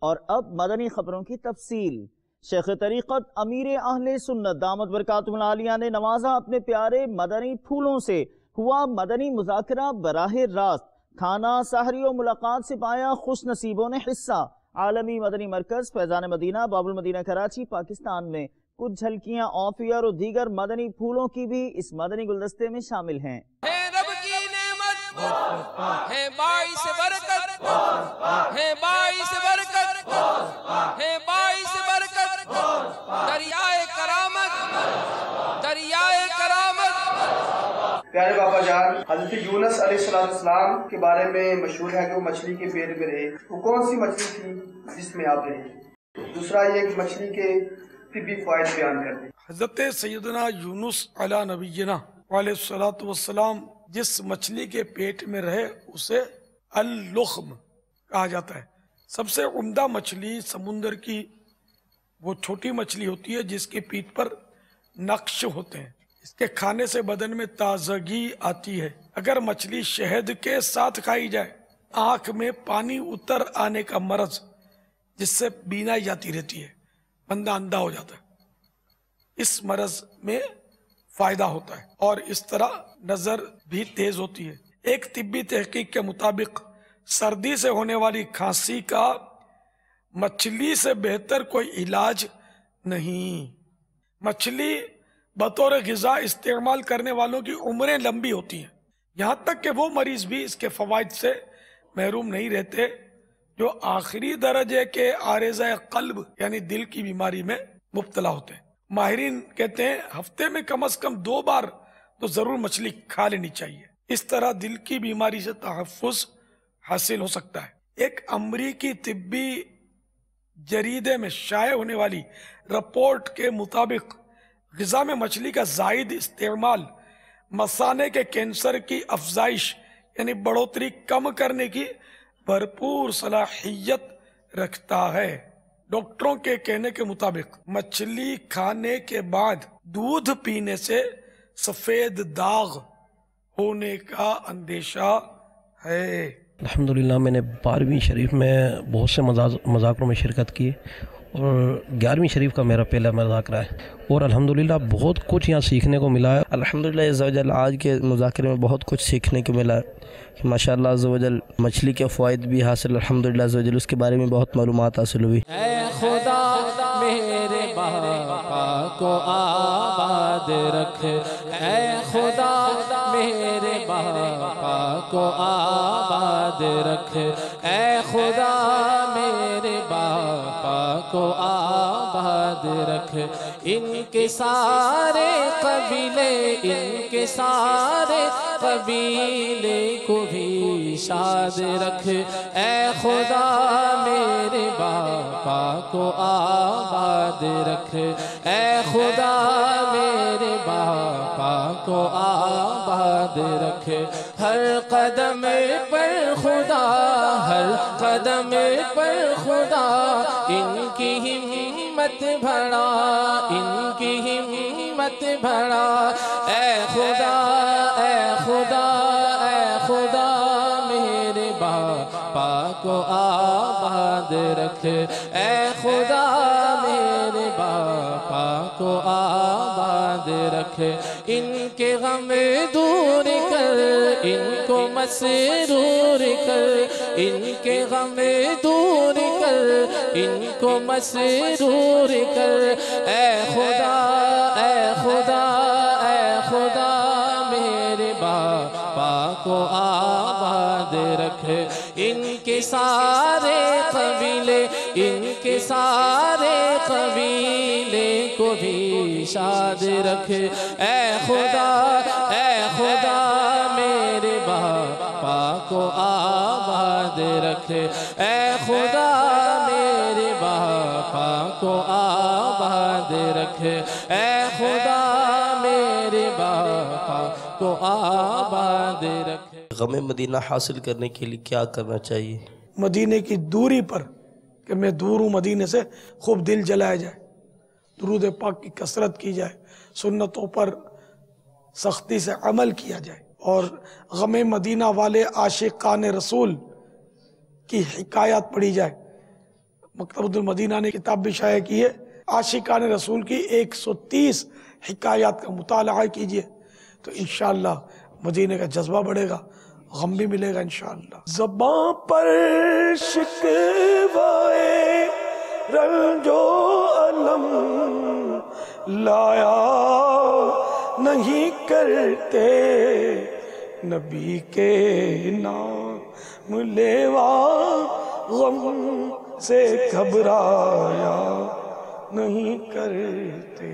اور اب مدنی خبروں کی تفصیل۔ شیخ طریقت امیر اہل سنت دامت برکاتہ العالیہ نے نوازا اپنے پیارے مدنی پھولوں سے۔ ہوا مدنی مذاکرہ براہ راست، کھانا سحری و ملاقات سے پایا خوش نصیبوں نے حصہ۔ عالمی مدنی مرکز فیضان مدینہ باب المدینہ کراچی پاکستان میں کچھ جھلکیاں آفیئر اور دیگر مدنی پھولوں کی بھی اس مدنی گلدستے میں شامل ہیں۔ رب کی نعمت ہے باعث برکت، ہے باعث برکت، ہے باعث برکت، دریائے کرامت، دریائے کرامت۔ پیارے بابا جان، حضرت یونس علیہ السلام کے بارے میں مشہور ہے کہ وہ مچھلی کے پیٹ میں رہے۔ وہ کون سی مچھلی تھی جس میں آپ رہے؟ دوسرا یہ کہ مچھلی کے طبی فوائد بیان کر دیں۔ حضرت سیدنا یونس علیہ نبینا علیہ الصلوۃ والسلام جس مچھلی کے پیٹ میں رہے اسے اللخم کہا جاتا ہے۔ سب سے عمدہ مچھلی سمندر کی وہ چھوٹی مچھلی ہوتی ہے جس کی پیٹھ پر نقش ہوتے ہیں۔ اس کے کھانے سے بدن میں تازگی آتی ہے۔ اگر مچھلی شہد کے ساتھ کھائی جائے، آنکھ میں پانی اتر آنے کا مرض جس سے بینائی جاتی رہتی ہے، بندہ اندھا ہو جاتا ہے، اس مرض میں فائدہ ہوتا ہے اور اس طرح نظر بھی تیز ہوتی ہے۔ ایک طبی تحقیق کے مطابق سردی سے ہونے والی کھانسی کا مچھلی سے بہتر کوئی علاج نہیں۔ مچھلی بطور غذا استعمال کرنے والوں کی عمریں لمبی ہوتی ہیں، یہاں تک کہ وہ مریض بھی اس کے فوائد سے محروم نہیں رہتے جو آخری درجے کے عارضہ قلب یعنی دل کی بیماری میں مبتلا ہوتے ہیں۔ ماہرین کہتے ہیں ہفتے میں کم از کم 2 بار تو ضرور مچھلی کھا لینی چاہیے، اس طرح دل کی بیماری سے تحفظ حاصل ہو سکتا ہے۔ ایک امریکی طبی جریدے میں شائع ہونے والی رپورٹ کے مطابق غذا میں مچھلی کا زائد استعمال مثانے کے کینسر کی افزائش یعنی بڑھوتری کم کرنے کی بھرپور صلاحیت رکھتا ہے۔ ڈاکٹروں کے کہنے کے مطابق مچھلی کھانے کے بعد دودھ پینے سے سفید داغ ہونے کا اندیشہ ہے۔ الحمدللہ میں نے 12ویں شریف میں بہت سے مذاکروں میں شرکت کی اور 11ویں شریف کا میرا پہلا مذاکرہ ہے اور الحمدللہ بہت کچھ یہاں سیکھنے کو ملا ہے۔ الحمدللہ عز و جل آج کے مذاکرے میں بہت کچھ سیکھنے کو ملا ہے۔ ماشاءاللہ عز و جل مچھلی کے فوائد بھی حاصل، الحمدللہ عز و جل اس کے بارے میں بہت معلومات حاصل ہوئی۔ اے خدا میرے باپا کو آباد رکھ، اے خدا میرے باپا کو آباد رکھ، اے خدا میرے باپا کو آباد رکھ۔ ان کے سارے قبیلے، ان کے سارے قبیلے کو بھی شاد رکھ، اے خدا میرے باپا کو آباد رکھ، اے خدا میرے باپا کو آباد رکھ۔ ہر قدم پر خدا، ہر قدم پر خدا ان کی ہمت بڑھا، ان کی ہمت بڑھا۔ اے خدا، اے خدا، اے خدا میرے باپا کو آباد رکھ، اے خدا میرے باپا کو آباد رکھ۔ ان کے غم دور کر، ان کو مسرور کر، ان کے غم دور کر، ان کو مسرور کر۔ اے خدا، اے خدا، اے خدا میرے باپا کو آباد رکھ۔ ان کے سارے قبیلے، ان کے سارے قبیلے کو بھی شاد رکھ۔ اے خدا، اے خدا میرے باپا کو آباد رکھ، اے خدا میرے باپا کو آباد رکھ، اے خدا میرے باپا کو آباد رکھ۔ غم مدینہ حاصل کرنے کے لیے کیا کرنا چاہیے؟ مدینے کی دوری پر کہ میں دور ہوں مدینے سے، خوب دل جلایا جائے، درود پاک کی کثرت کی جائے، سنتوں پر سختی سے عمل کیا جائے اور غم مدینہ والے عاشقان رسول کی حکایات پڑھی جائے۔ مکتبۃ المدینہ نے کتاب بھی شائع کی ہے، عاشقان رسول کی 130 حکایات کا مطالعہ کیجئے تو انشاءاللہ مدینے کا جذبہ بڑھے گا، غم بھی ملے گا انشاءاللہ۔ زباں پر شکوائے رنج و الم لایا نہیں کرتے، نبی کے نام لیوا غم سے گھبرایا نہیں کرتے۔